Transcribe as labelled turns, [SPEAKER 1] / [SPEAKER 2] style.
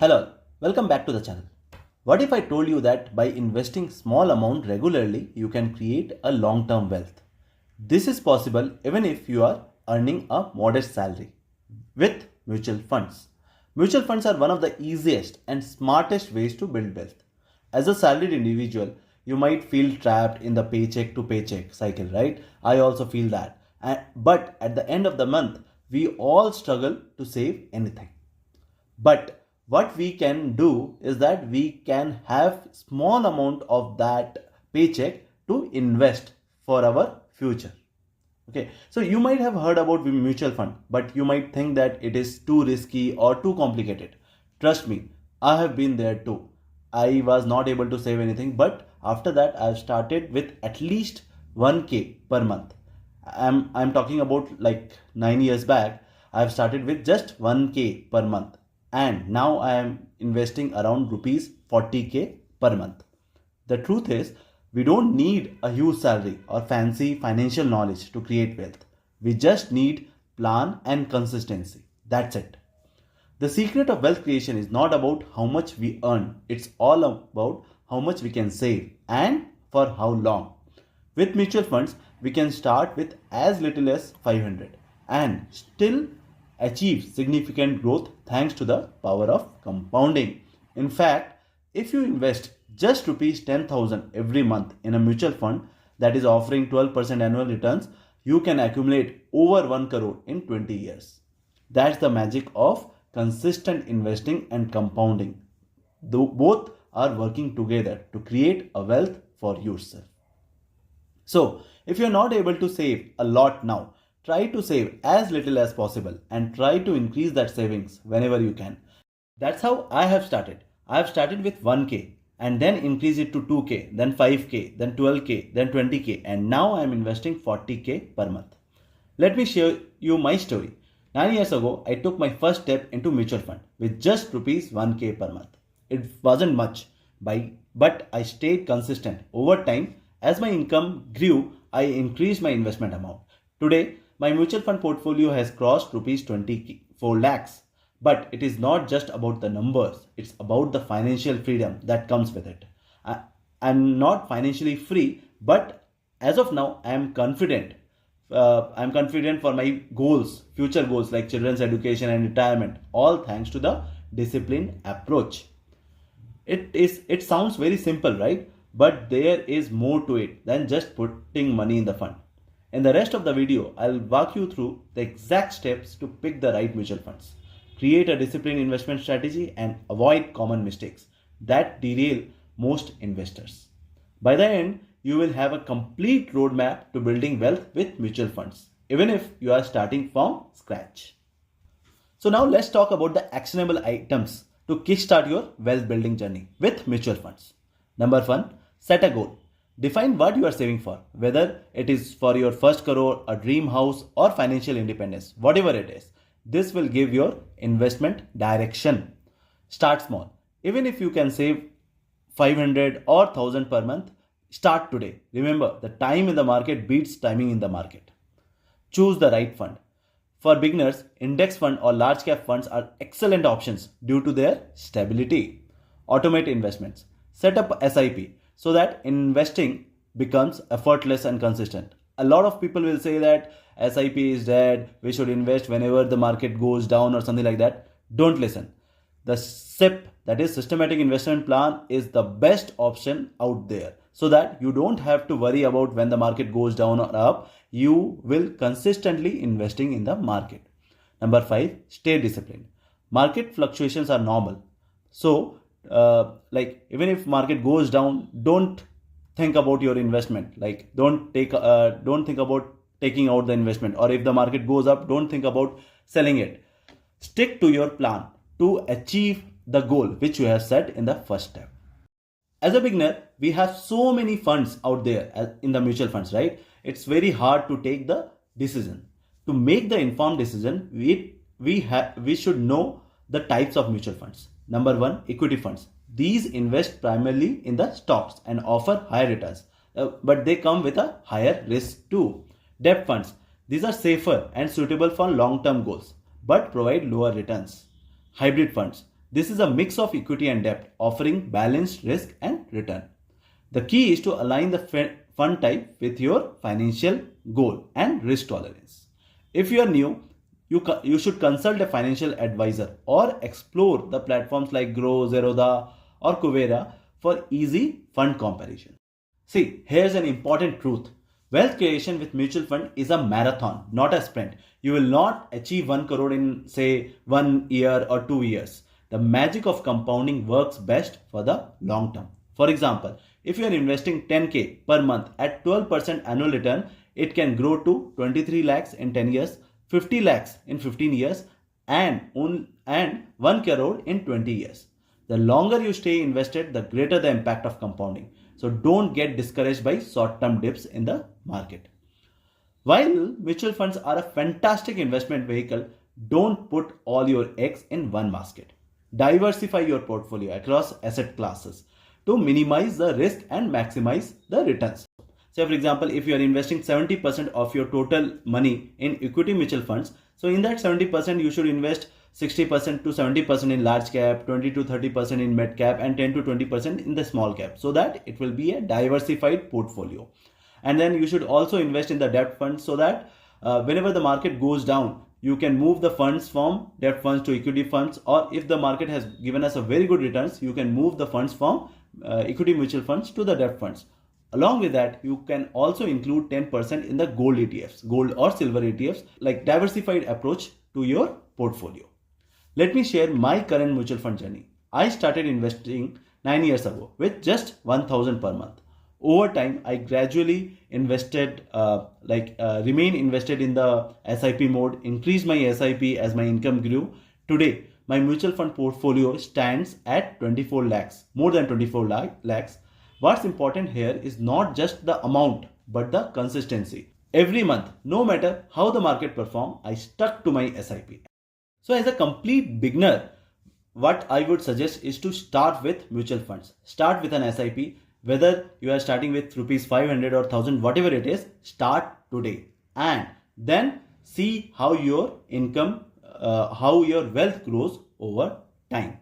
[SPEAKER 1] Hello, welcome back to the channel. What if I told you that by investing small amount regularly, you can create a long-term wealth? This is possible even if you are earning a modest salary with mutual funds. Mutual funds are one of the easiest and smartest ways to build wealth. As a salaried individual, you might feel trapped in the paycheck to paycheck cycle, right? I also feel that. But at the end of the month, we all struggle to save anything. But what we can do is that we can have small amount of that paycheck to invest for our future. Okay, so you might have heard about mutual fund, but you might think that it is too risky or too complicated. Trust me, I have been there too. I was not able to save anything, but after that I've started with at least 1k per month. I'm talking about like 9 years back. I've started with just 1k per month, and now I am investing around rupees 40k per month. The truth is, we don't need a huge salary or fancy financial knowledge to create wealth. We just need plan and consistency. That's it. The secret of wealth creation is not about how much we earn, it's all about how much we can save and for how long. With mutual funds, we can start with as little as 500 and still achieve significant growth thanks to the power of compounding. In fact, if you invest just rupees 10,000 every month in a mutual fund that is offering 12% annual returns, you can accumulate over 1 crore in 20 years. That's the magic of consistent investing and compounding. Though both are working together to create a wealth for yourself. So, if you're not able to save a lot now, try to save as little as possible and try to increase that savings whenever you can. That's how I have started. I have started with 1k and then increase it to 2k, then 5k, then 12k, then 20k, and now I am investing 40k per month. Let me share you my story. 9 years ago, I took my first step into mutual fund with just rupees 1k per month. It wasn't much, but I stayed consistent. Over time, as my income grew, I increased my investment amount. Today, my mutual fund portfolio has crossed rupees 24 lakhs. But it is not just about the numbers, it's about the financial freedom that comes with it. I'm not financially free, but as of now, I'm confident. I'm confident for my goals, future goals like children's education and retirement, all thanks to the disciplined approach. It sounds very simple, right? But there is more to it than just putting money in the fund. In the rest of the video, I'll walk you through the exact steps to pick the right mutual funds, create a disciplined investment strategy, and avoid common mistakes that derail most investors. By the end, you will have a complete roadmap to building wealth with mutual funds, even if you are starting from scratch. So now let's talk about the actionable items to kickstart your wealth building journey with mutual funds. Number one, set a goal. Define what you are saving for, whether it is for your first crore, a dream house, or financial independence, whatever it is. This will give your investment direction. Start small. Even if you can save 500 or 1000 per month, start today. Remember, the time in the market beats timing in the market. Choose the right fund. For beginners, index fund or large cap funds are excellent options due to their stability. Automate investments. Set up SIP so that investing becomes effortless and consistent. A lot of people will say that SIP is dead, we should invest whenever the market goes down or something like that. Don't listen. The SIP, that is systematic investment plan, is the best option out there so that you don't have to worry about when the market goes down or up. You will consistently investing in the market. Number 5, stay disciplined. Market fluctuations are normal. So, even if market goes down, don't think about your investment. Don't think about taking out the investment, or if the market goes up, don't think about selling it. Stick to your plan to achieve the goal which you have set in the first step. As a beginner, we have so many funds out there in the mutual funds, right? It's very hard to take the decision. To make the informed decision, we should know the types of mutual funds. Number 1, equity funds. These invest primarily in the stocks and offer higher returns, but they come with a higher risk too. Debt funds. These are safer and suitable for long-term goals, but provide lower returns. Hybrid funds. This is a mix of equity and debt, offering balanced risk and return. The key is to align the fund type with your financial goal and risk tolerance. If you are new, you should consult a financial advisor or explore the platforms like Grow, Zerodha, or Kuvera for easy fund comparison. See, here's an important truth. Wealth creation with mutual fund is a marathon, not a sprint. You will not achieve 1 crore in, say, 1 year or 2 years. The magic of compounding works best for the long term. For example, if you are investing 10k per month at 12% annual return, it can grow to 23 lakhs in 10 years, 50 lakhs in 15 years, and 1 crore in 20 years. The longer you stay invested, the greater the impact of compounding. So don't get discouraged by short-term dips in the market. While mutual funds are a fantastic investment vehicle, don't put all your eggs in one basket. Diversify your portfolio across asset classes to minimize the risk and maximize the returns. Say for example, if you are investing 70% of your total money in equity mutual funds, so in that 70% you should invest 60% to 70% in large cap, 20 to 30% in mid cap, and 10 to 20% in the small cap, so that it will be a diversified portfolio. And then you should also invest in the debt funds, so that whenever the market goes down, you can move the funds from debt funds to equity funds, or if the market has given us a very good returns, you can move the funds from equity mutual funds to the debt funds. Along with that, you can also include 10% in the gold ETFs, gold or silver ETFs, like diversified approach to your portfolio. Let me share my current mutual fund journey. I started investing 9 years ago with just 1000 per month. Over time, I gradually invested, remain invested in the SIP mode, increased my SIP as my income grew. Today, my mutual fund portfolio stands at 24 lakhs, more than 24 lakhs. What's important here is not just the amount, but the consistency. Every month, no matter how the market performs, I stuck to my SIP. So as a complete beginner, what I would suggest is to start with mutual funds. Start with an SIP. Whether you are starting with rupees 500 or 1000, whatever it is, start today. And then see how your income, how your wealth grows over time.